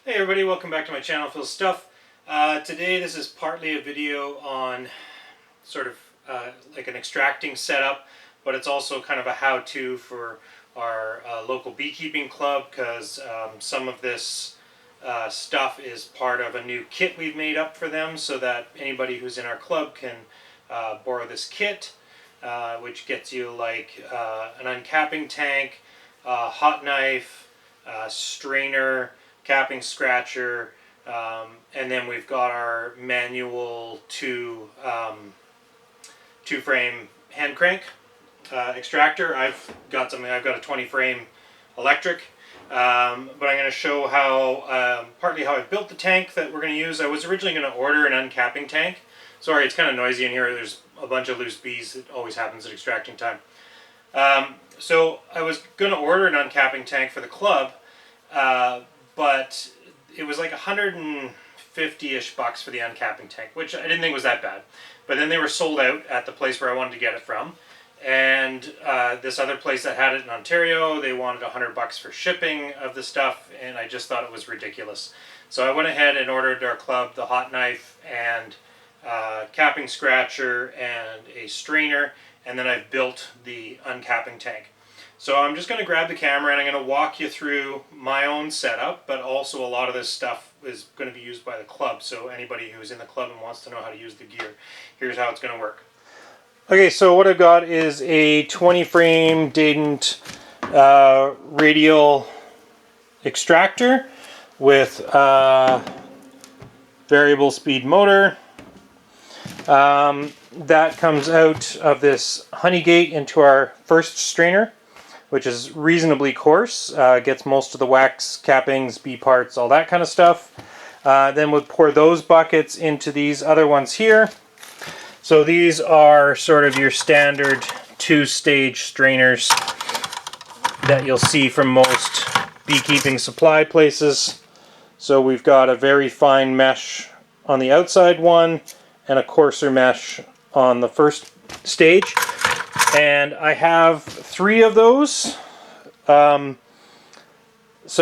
Hey everybody, welcome back to my channel, Phil's Stuff. Today this is partly a video on sort of like an extracting setup, but it's also kind of a how-to for our local beekeeping club, because some of this stuff is part of a new kit we've made up for them, so that anybody who's in our club can borrow this kit, which gets you like an uncapping tank, hot knife, strainer, capping scratcher, and then we've got our manual two frame hand crank extractor. I've got a 20 frame electric, but I'm going to show how partly how I built the tank that we're going to use. I was originally going to order an uncapping tank. Sorry, it's kind of noisy in here. There's a bunch of loose bees. It always happens at extracting time. So I was going to order an uncapping tank for the club, but it was like 150-ish bucks for the uncapping tank, which I didn't think was that bad. But then they were sold out at the place where I wanted to get it from. And this other place that had it in Ontario, they wanted 100 bucks for shipping of the stuff, and I just thought it was ridiculous. So I went ahead and ordered our club the hot knife and capping scratcher and a strainer, and then I've built the uncapping tank. So I'm just going to grab the camera and I'm going to walk you through my own setup, but also a lot of this stuff is going to be used by the club, so anybody who's in the club and wants to know how to use the gear, here's how it's going to work. Okay, so what I've got is a 20 frame Dadant radial extractor with variable speed motor. That comes out of this honey gate into our first strainer, which is reasonably coarse, gets most of the wax, cappings, bee parts, all that kind of stuff. Then we'll pour those buckets into these other ones here. So these are sort of your standard two-stage strainers that you'll see from most beekeeping supply places. So we've got a very fine mesh on the outside one and a coarser mesh on the first stage. And I have 3 of those so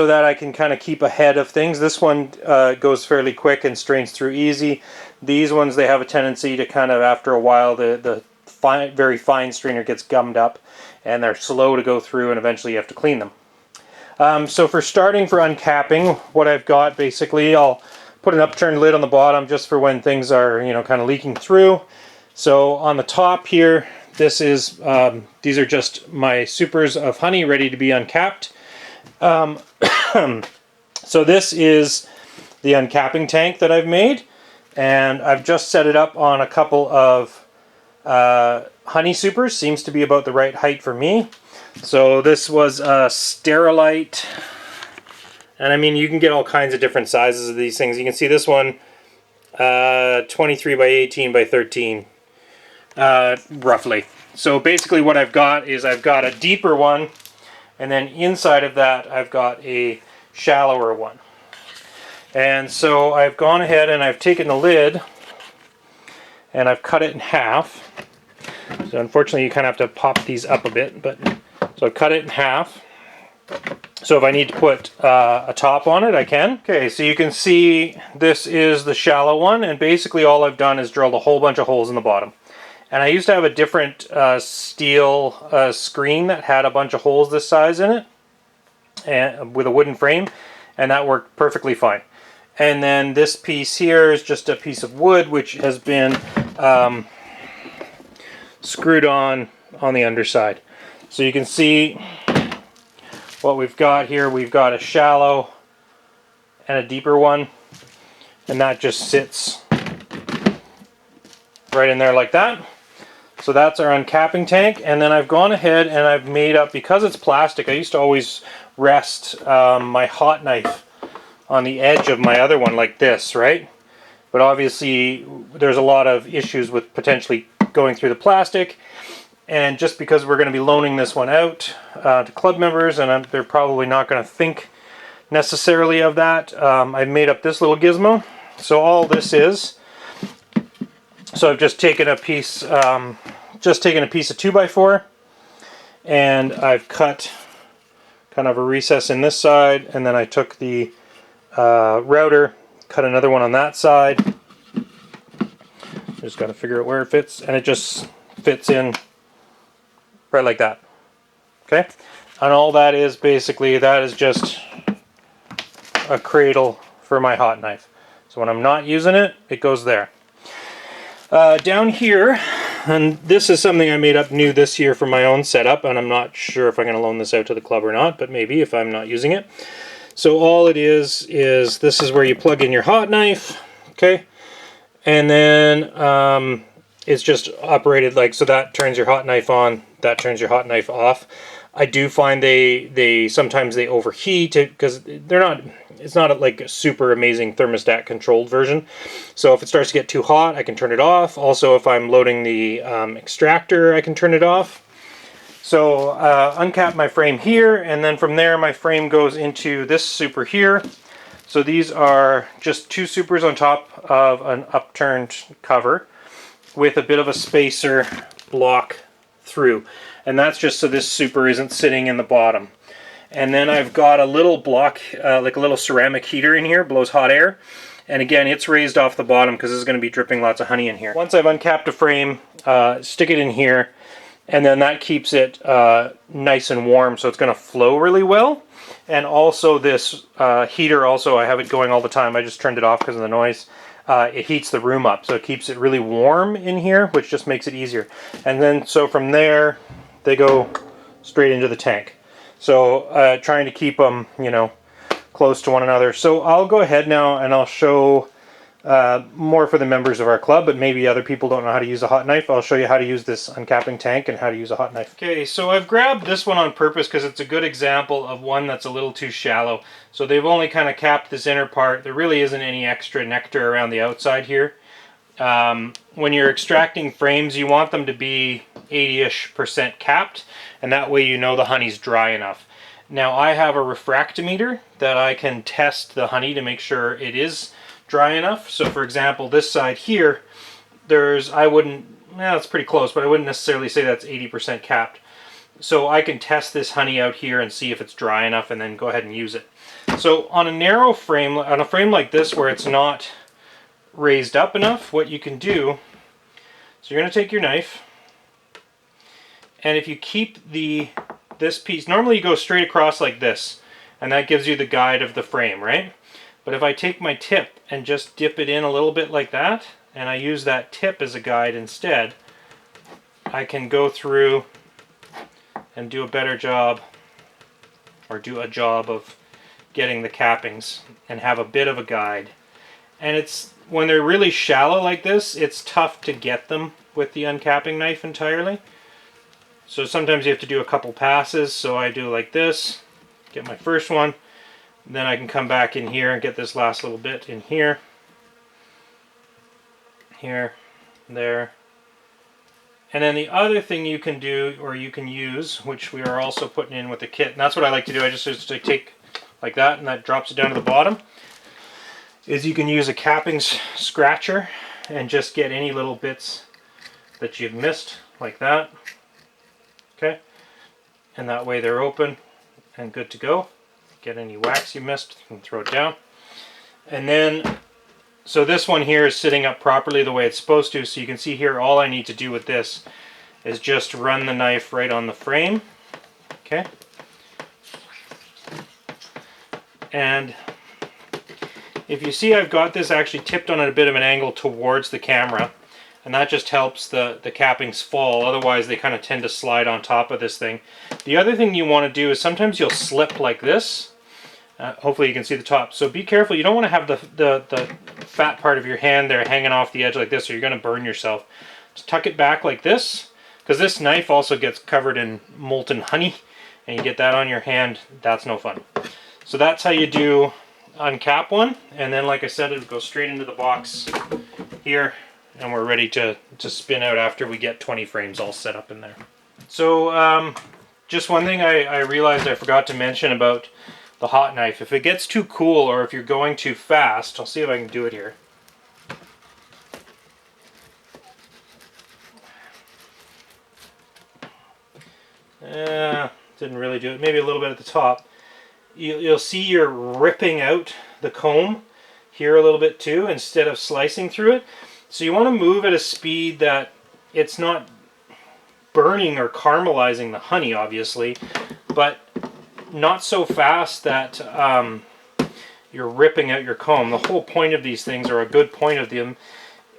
that I can kind of keep ahead of things. This one goes fairly quick and strains through easy. These ones, they have a tendency to kind of, after a while, the very fine strainer gets gummed up and they're slow to go through, and eventually you have to clean them. So for starting, for uncapping, what I've got basically, I'll put an upturned lid on the bottom just for when things are, you know, kind of leaking through. So on the top here, this is, these are just my supers of honey ready to be uncapped. So this is the uncapping tank that I've made, and I've just set it up on a couple of honey supers. Seems to be about the right height for me. So this was a Sterilite, and I mean, you can get all kinds of different sizes of these things. You can see this one, 23 by 18 by 13. Roughly. So basically what I've got is I've got a deeper one, and then inside of that I've got a shallower one. And so I've gone ahead and I've taken the lid and I've cut it in half. So unfortunately you kind of have to pop these up a bit, but so I've cut it in half. So if I need to put a top on it, I can. Okay, so you can see this is the shallow one, and basically all I've done is drilled a whole bunch of holes in the bottom. And I used to have a different steel screen that had a bunch of holes this size in it, and with a wooden frame, and that worked perfectly fine. And then this piece here is just a piece of wood which has been screwed on the underside. So you can see what we've got here. We've got a shallow and a deeper one, and that just sits right in there like that. So that's our uncapping tank. And then I've gone ahead and I've made up, because it's plastic, I used to always rest my hot knife on the edge of my other one like this, right? But obviously there's a lot of issues with potentially going through the plastic, and just because we're going to be loaning this one out to club members, and they're probably not going to think necessarily of that, I've made up this little gizmo. So all this is, so I've just taken a piece, of 2x4, and I've cut kind of a recess in this side, and then I took the router, cut another one on that side. Just got to figure out where it fits, and it just fits in right like that. Okay, and all that is basically, that is just a cradle for my hot knife. So when I'm not using it, it goes there. Down here, and this is something I made up new this year for my own setup, and I'm not sure if I'm going to loan this out to the club or not, but maybe if I'm not using it. So all it is this is where you plug in your hot knife, okay, and then it's just operated like, so that turns your hot knife on, that turns your hot knife off. I do find they sometimes they overheat because they're not, it's not like a super amazing thermostat controlled version. So if it starts to get too hot, I can turn it off. Also, if I'm loading the extractor, I can turn it off. So uncap my frame here, and then from there my frame goes into this super here. So these are just two supers on top of an upturned cover with a bit of a spacer block through. And that's just so this super isn't sitting in the bottom. And then I've got a little block, like a little ceramic heater in here, blows hot air. And again, it's raised off the bottom because this is going to be dripping lots of honey in here. Once I've uncapped a frame, stick it in here, and then that keeps it nice and warm, so it's going to flow really well. And also this heater, also I have it going all the time. I just turned it off because of the noise. It heats the room up, so it keeps it really warm in here, which just makes it easier. And then so from there, they go straight into the tank. So trying to keep them, you know, close to one another. So I'll go ahead now and I'll show more for the members of our club, but maybe other people don't know how to use a hot knife. I'll show you how to use this uncapping tank and how to use a hot knife. Okay, so I've grabbed this one on purpose because it's a good example of one that's a little too shallow. So they've only kind of capped this inner part. There really isn't any extra nectar around the outside here. When you're extracting frames, you want them to be 80-ish% capped, and that way you know the honey's dry enough. Now I have a refractometer that I can test the honey to make sure it is dry enough. So for example, this side here, there's, I wouldn't, well, it's pretty close, but I wouldn't necessarily say that's 80% capped. So I can test this honey out here and see if it's dry enough and then go ahead and use it. So on a narrow frame, on a frame like this where it's not raised up enough, what you can do, so you're going to take your knife, and if you keep this piece, normally you go straight across like this, and that gives you the guide of the frame, right? But if I take my tip and just dip it in a little bit like that, and I use that tip as a guide instead, I can go through and do a better job, or do a job of getting the cappings and have a bit of a guide. And it's, when they're really shallow like this, it's tough to get them with the uncapping knife entirely. So sometimes you have to do a couple passes, so I do like this, get my first one, then I can come back in here and get this last little bit in here, here, there. And then the other thing you can do, or you can use, which we are also putting in with the kit, and that's what I like to do, I just take like that and that drops it down to the bottom, is you can use a capping scratcher and just get any little bits that you've missed, like that. Okay, and that way they're open and good to go. Get any wax you missed, you can throw it down. And then, so this one here is sitting up properly the way it's supposed to, so you can see here all I need to do with this is just run the knife right on the frame. Okay, and if you see, I've got this actually tipped on at a bit of an angle towards the camera, and that just helps the cappings fall. Otherwise they kind of tend to slide on top of this thing. The other thing you want to do is sometimes you'll slip like this. Hopefully you can see the top. So be careful, you don't want to have the fat part of your hand there hanging off the edge like this, or you're going to burn yourself. Just tuck it back like this, because this knife also gets covered in molten honey, and you get that on your hand, that's no fun. So that's how you do uncap one, and then like I said, it'll go straight into the box here, and we're ready to spin out after we get 20 frames all set up in there. So just one thing I realized I forgot to mention about the hot knife. If it gets too cool, or if you're going too fast, I'll see if I can do it here. Didn't really do it. Maybe a little bit at the top. You'll see you're ripping out the comb here a little bit too, instead of slicing through it. So you want to move at a speed that it's not burning or caramelizing the honey, obviously, but not so fast that you're ripping out your comb. The whole point of these things, or a good point of them,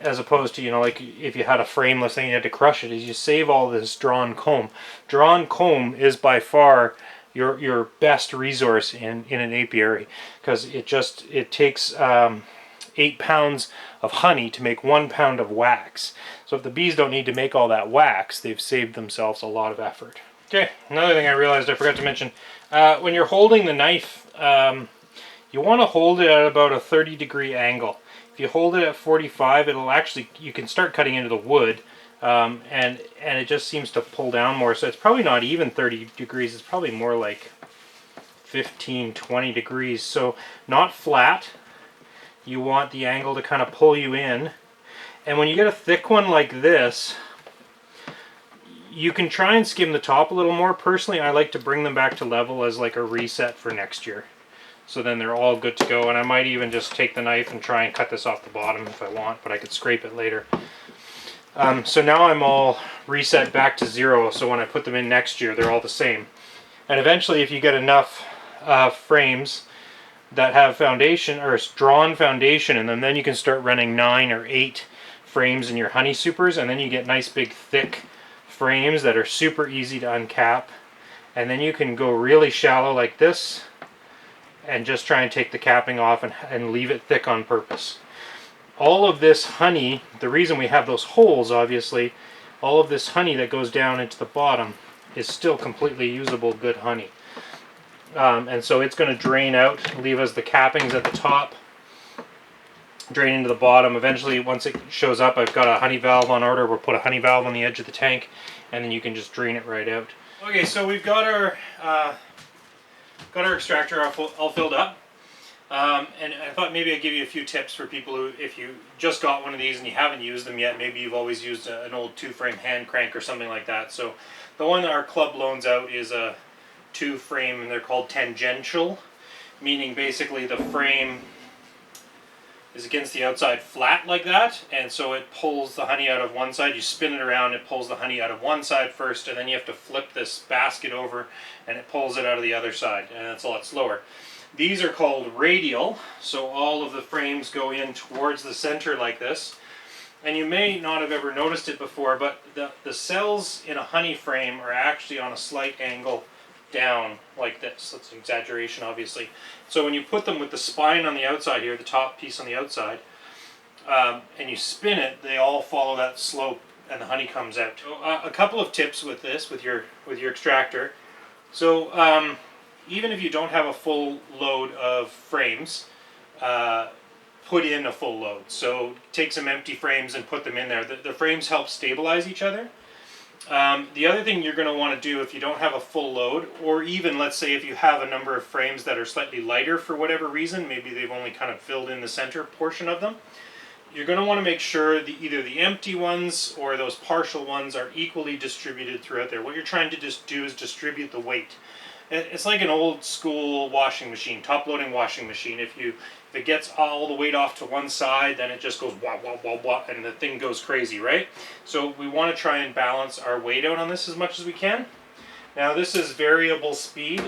as opposed to, you know, like if you had a frameless thing you had to crush it, is you save all this drawn comb. Drawn comb is by far your best resource in an apiary, because it takes 8 pounds of honey to make 1 pound of wax. So if the bees don't need to make all that wax, they've saved themselves a lot of effort. Okay, another thing I realized I forgot to mention, when you're holding the knife, you want to hold it at about a 30-degree angle. If you hold it at 45, it'll actually, you can start cutting into the wood, and it just seems to pull down more. So it's probably not even 30 degrees, it's probably more like 15, 20 degrees. So not flat. You want the angle to kind of pull you in. And when you get a thick one like this, you can try and skim the top a little more. Personally, I like to bring them back to level as like a reset for next year. So then they're all good to go. And I might even just take the knife and try and cut this off the bottom if I want, but I could scrape it later. So now I'm all reset back to 0, so when I put them in next year, they're all the same. And eventually, if you get enough frames that have foundation, or drawn foundation in them, then you can start running 9 or 8 frames in your honey supers, and then you get nice big thick frames that are super easy to uncap. And then you can go really shallow like this and just try and take the capping off and leave it thick on purpose. All of this honey, the reason we have those holes, obviously, all of this honey that goes down into the bottom is still completely usable good honey. And so it's going to drain out, leave us the cappings at the top, drain into the bottom. Eventually, once it shows up, I've got a honey valve on order. We'll put a honey valve on the edge of the tank, and then you can just drain it right out. Okay, so we've got our extractor all filled up. And I thought maybe I'd give you a few tips for people who, if you just got one of these and you haven't used them yet, maybe you've always used an old 2-frame hand crank or something like that. So the one that our club loans out is a 2-frame, and they're called tangential, meaning basically the frame is against the outside flat like that, and so it pulls the honey out of one side. You spin it around, it pulls the honey out of one side first, and then you have to flip this basket over and it pulls it out of the other side, and it's a lot slower. These are called radial, so all of the frames go in towards the center like this. And you may not have ever noticed it before, but the cells in a honey frame are actually on a slight angle down like this. That's an exaggeration, obviously. So when you put them with the spine on the outside here, the top piece on the outside, and you spin it, they all follow that slope and the honey comes out. So, a couple of tips with this, with your extractor. So even if you don't have a full load of frames, put in a full load. So take some empty frames and put them in there. The frames help stabilize each other. The other thing you're going to want to do if you don't have a full load, or even let's say if you have a number of frames that are slightly lighter for whatever reason, maybe they've only kind of filled in the center portion of them, you're going to want to make sure either the empty ones or those partial ones are equally distributed throughout there. What you're trying to just do is distribute the weight. It's like an old school washing machine, top loading washing machine. If it gets all the weight off to one side, then it just goes wah, wah, wah, wah, and the thing goes crazy, right? So we want to try and balance our weight out on this as much as we can. Now this is variable speed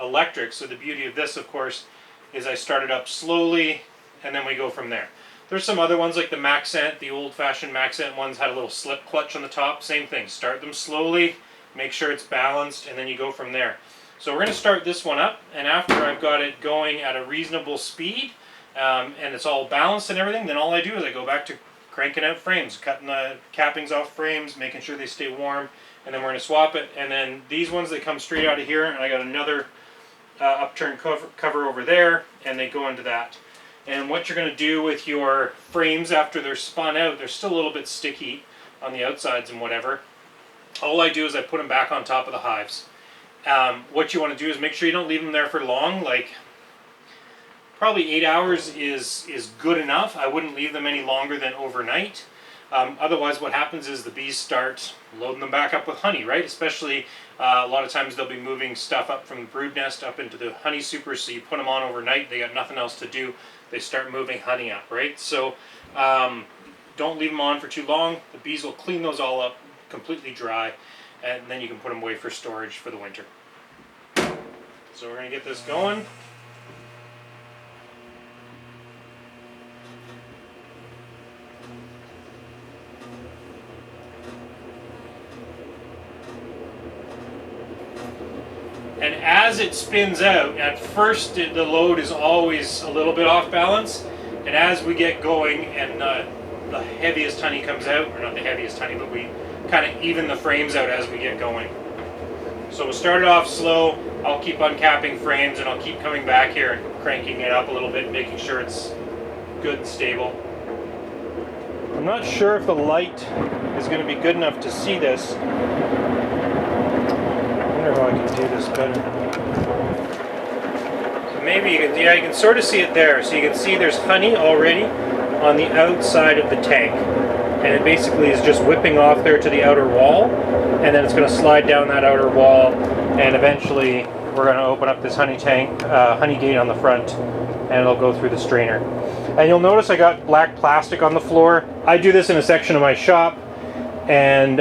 electric, so the beauty of this, of course, is I start it up slowly, and then we go from there. There's some other ones like the Maxent, the old-fashioned Maxent ones had a little slip clutch on the top. Same thing, start them slowly, make sure it's balanced, and then you go from there. So we're going to start this one up, and after I've got it going at a reasonable speed, and it's all balanced and everything, then all I do is I go back to cranking out frames, cutting the cappings off frames, making sure they stay warm, and then we're going to swap it. And then these ones, they come straight out of here, and I got another upturned cover over there, and they go into that. And what you're going to do with your frames after they're spun out, they're still a little bit sticky on the outsides and whatever. All I do is I put them back on top of the hives. What you want to do is make sure you don't leave them there for long. Like probably 8 hours is good enough. I wouldn't leave them any longer than overnight. Otherwise, what happens is the bees start loading them back up with honey, right? Especially a lot of times they'll be moving stuff up from the brood nest up into the honey supers, so you put them on overnight, they got nothing else to do, they start moving honey up, right? So don't leave them on for too long. The bees will clean those all up completely dry, and then you can put them away for storage for the winter. So we're going to get this going. And as it spins out, at first the load is always a little bit off balance, and as we get going and the heaviest honey comes out, or not the heaviest honey, but we kind of even the frames out as we get going. So we'll start it off slow. I'll keep uncapping frames, and I'll keep coming back here and cranking it up a little bit, making sure it's good and stable. I'm not sure if the light is going to be good enough to see this. I wonder how I can do this better. So maybe you can, yeah, you can sort of see it there. So you can see there's honey already on the outside of the tank, and it basically is just whipping off there to the outer wall, and then it's going to slide down that outer wall, and eventually we're going to open up this honey tank, honey gate on the front, and it'll go through the strainer. And you'll notice I got black plastic on the floor. I do this in a section of my shop, and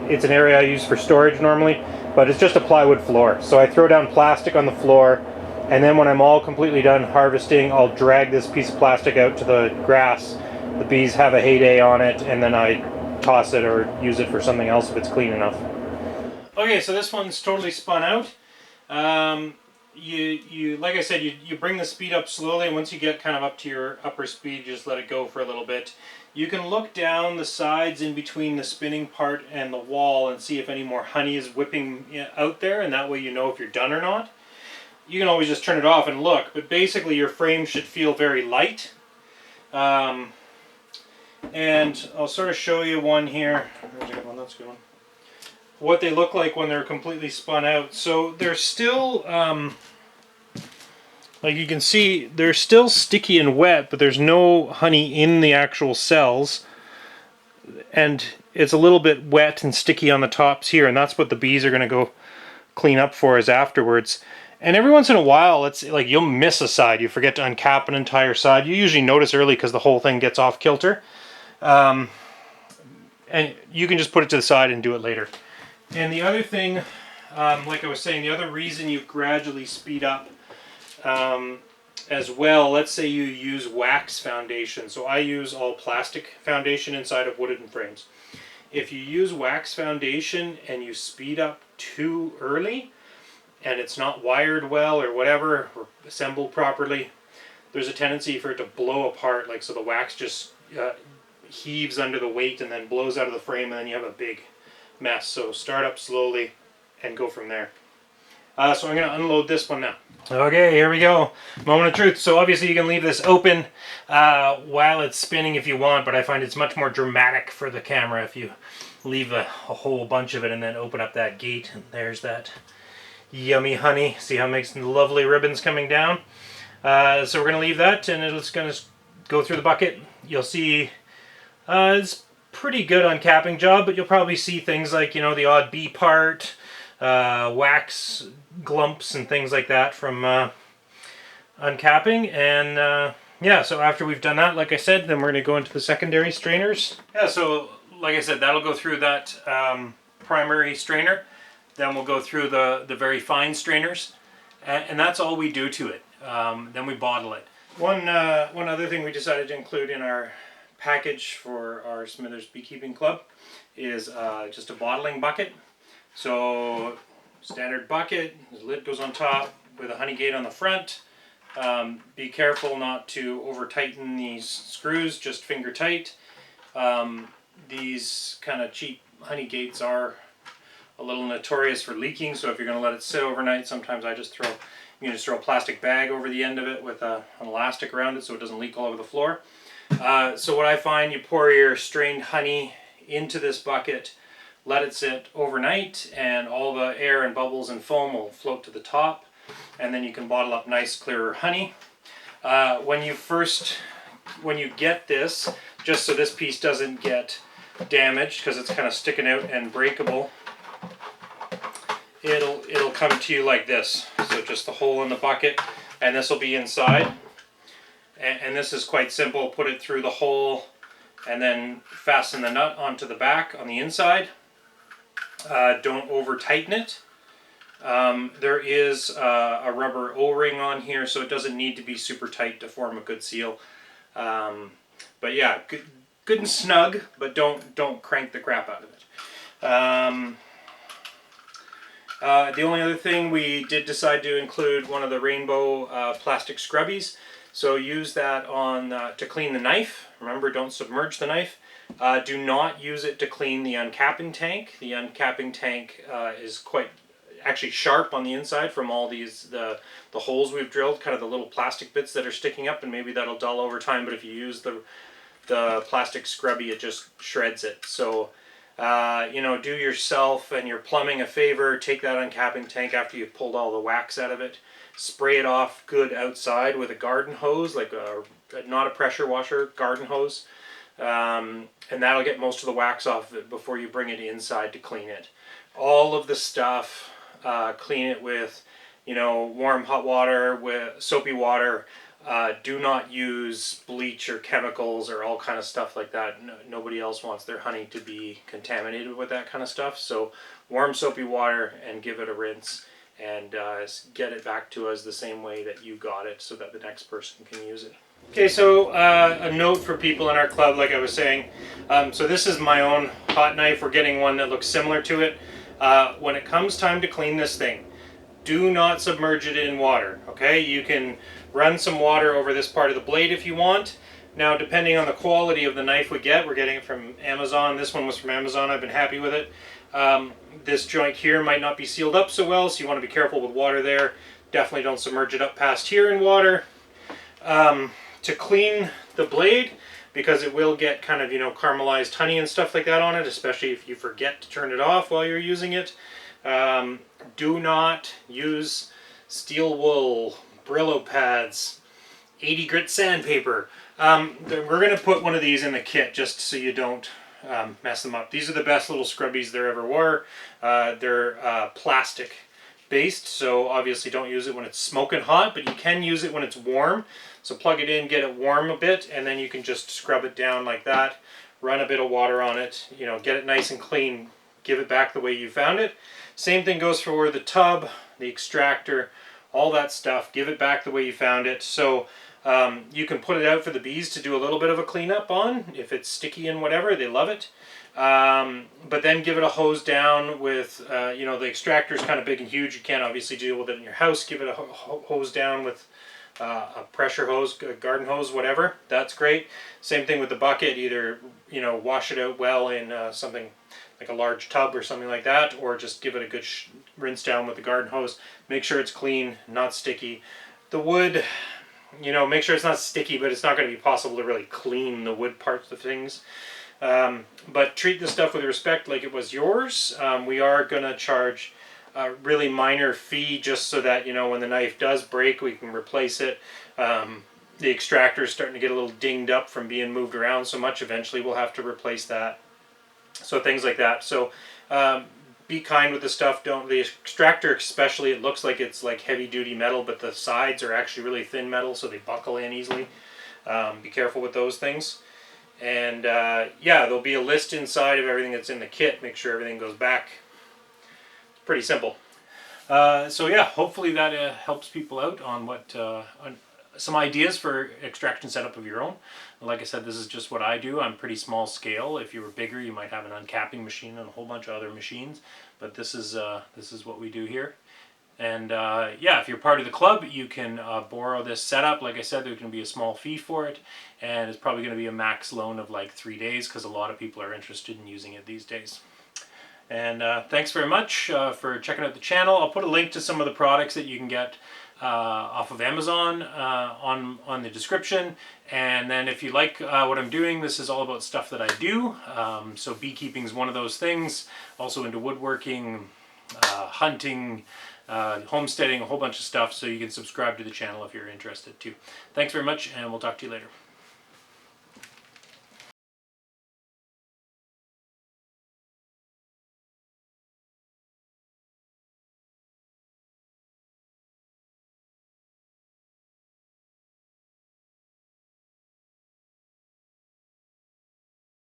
it's an area I use for storage normally, but it's just a plywood floor. So I throw down plastic on the floor, and then when I'm all completely done harvesting, I'll drag this piece of plastic out to the grass. The bees have a heyday on it, and then I toss it or use it for something else if it's clean enough. Okay, so this one's totally spun out. You like I said, you bring the speed up slowly, and once you get kind of up to your upper speed, you just let it go for a little bit. You can look down the sides in between the spinning part and the wall and see if any more honey is whipping out there, and that way you know if you're done or not. You can always just turn it off and look, but basically your frame should feel very light. And I'll sort of show you one here. There's a good one, that's a good one. What they look like when they're completely spun out. So they're still, like you can see, they're still sticky and wet, but there's no honey in the actual cells. And it's a little bit wet and sticky on the tops here, and that's what the bees are going to go clean up for us afterwards. And every once in a while, it's like you'll miss a side. You forget to uncap an entire side. You usually notice early because the whole thing gets off kilter. And you can just put it to the side and do it later. And the other thing, like I was saying, the other reason you gradually speed up as well, let's say you use wax foundation. So I use all plastic foundation inside of wooden frames. If you use wax foundation and you speed up too early, and it's not wired well or whatever, or assembled properly, there's a tendency for it to blow apart, like so the wax just heaves under the weight and then blows out of the frame, and then you have a big mess. So start up slowly and go from there. So I'm going to unload this one now. Okay, here we go. Moment of truth. So obviously you can leave this open while it's spinning if you want, but I find it's much more dramatic for the camera if you leave a whole bunch of it and then open up that gate, and there's that yummy honey. See how it makes lovely ribbons coming down? So we're going to leave that, and it's going to go through the bucket. You'll see it's pretty good uncapping job, but you'll probably see things like, you know, the odd bee part, wax glumps and things like that from uncapping. And yeah, so after we've done that, like I said, then we're going to go into the secondary strainers. Yeah, so like I said, that'll go through that primary strainer. Then we'll go through the very fine strainers, and that's all we do to it. Then we bottle it. One other thing we decided to include in our package for our Smithers Beekeeping Club is just a bottling bucket. So standard bucket, the lid goes on top with a honey gate on the front. Be careful not to over tighten these screws, just finger tight. These kind of cheap honey gates are a little notorious for leaking, so if you're going to let it sit overnight, sometimes you can just throw a plastic bag over the end of it with an elastic around it so it doesn't leak all over the floor. So what I find, you pour your strained honey into this bucket, let it sit overnight, and all the air and bubbles and foam will float to the top, and then you can bottle up nice clearer honey. When you get this, just so this piece doesn't get damaged because it's kind of sticking out and breakable. It'll come to you like this. So just the hole in the bucket, and this will be inside. And this is quite simple. Put it through the hole and then fasten the nut onto the back on the inside. Don't over tighten it. There is a rubber O-ring on here, so it doesn't need to be super tight to form a good seal. But yeah, good and snug, but don't crank the crap out of it. The only other thing, we did decide to include one of the rainbow plastic scrubbies. So use that on to clean the knife. Remember, don't submerge the knife. Do not use it to clean the uncapping tank. The uncapping tank is quite actually sharp on the inside from all these the holes we've drilled, kind of the little plastic bits that are sticking up, and maybe that'll dull over time. But if you use the plastic scrubby, it just shreds it. So you know, do yourself and your plumbing a favor. Take that uncapping tank after you've pulled all the wax out of it. Spray it off good outside with a garden hose, like not a pressure washer, garden hose. And that'll get most of the wax off of it before you bring it inside to clean it. All of the stuff, clean it with, you know, warm hot water, with soapy water. Do not use bleach or chemicals or all kind of stuff like that. Nobody else wants their honey to be contaminated with that kind of stuff. So warm soapy water and give it a rinse, and get it back to us the same way that you got it so that the next person can use it. Okay, so a note for people in our club, like I was saying. So this is my own hot knife. We're getting one that looks similar to it. When it comes time to clean this thing, do not submerge it in water, okay? You can run some water over this part of the blade if you want. Now, depending on the quality of the knife we get, we're getting it from Amazon. This one was from Amazon. I've been happy with it. This joint here might not be sealed up so well, so you want to be careful with water there. Definitely don't submerge it up past here in water. To clean the blade, because it will get kind of, you know, caramelized honey and stuff like that on it, especially if you forget to turn it off while you're using it. Do not use steel wool, Brillo pads, 80 grit sandpaper. We're going to put one of these in the kit just so you don't mess them up. These are the best little scrubbies there ever were. They're plastic based, so obviously don't use it when it's smoking hot, but you can use it when it's warm. So plug it in, get it warm a bit, and then you can just scrub it down like that. Run a bit of water on it, you know, get it nice and clean, give it back the way you found it. Same thing goes for the tub, the extractor, all that stuff. Give it back the way you found it. So you can put it out for the bees to do a little bit of a cleanup on. If it's sticky and whatever, they love it. But then give it a hose down with, you know, the extractor is kind of big and huge. You can't obviously deal with it in your house. Give it a hose down with a pressure hose, a garden hose, whatever. That's great. Same thing with the bucket. Either, you know, wash it out well in something like a large tub or something like that, or just give it a good rinse down with the garden hose. Make sure it's clean, not sticky. The wood, you know, make sure it's not sticky, but it's not going to be possible to really clean the wood parts of things. But treat the stuff with respect like it was yours. We are going to charge a really minor fee just so that, you know, when the knife does break, we can replace it. The extractor is starting to get a little dinged up from being moved around so much. Eventually we'll have to replace that. So things like that. So be kind with the stuff. Don't, the extractor especially, it looks like it's like heavy duty metal, but the sides are actually really thin metal, so they buckle in easily. Be careful with those things. And yeah, there'll be a list inside of everything that's in the kit. Make sure everything goes back. It's pretty simple. So yeah, hopefully that helps people out on what on some ideas for extraction setup of your own. Like I said, this is just what I do. I'm pretty small scale. If you were bigger, you might have an uncapping machine and a whole bunch of other machines. But this is what we do here. And yeah, if you're part of the club, you can borrow this setup. Like I said, there's going to be a small fee for it, and it's probably going to be a max loan of like 3 days because a lot of people are interested in using it these days. And thanks very much for checking out the channel. I'll put a link to some of the products that you can get off of Amazon on the description. And then if you like what I'm doing, this is all about stuff that I do. So beekeeping is one of those things. Also into woodworking, hunting, homesteading, a whole bunch of stuff. So you can subscribe to the channel if you're interested too. Thanks very much, and we'll talk to you later.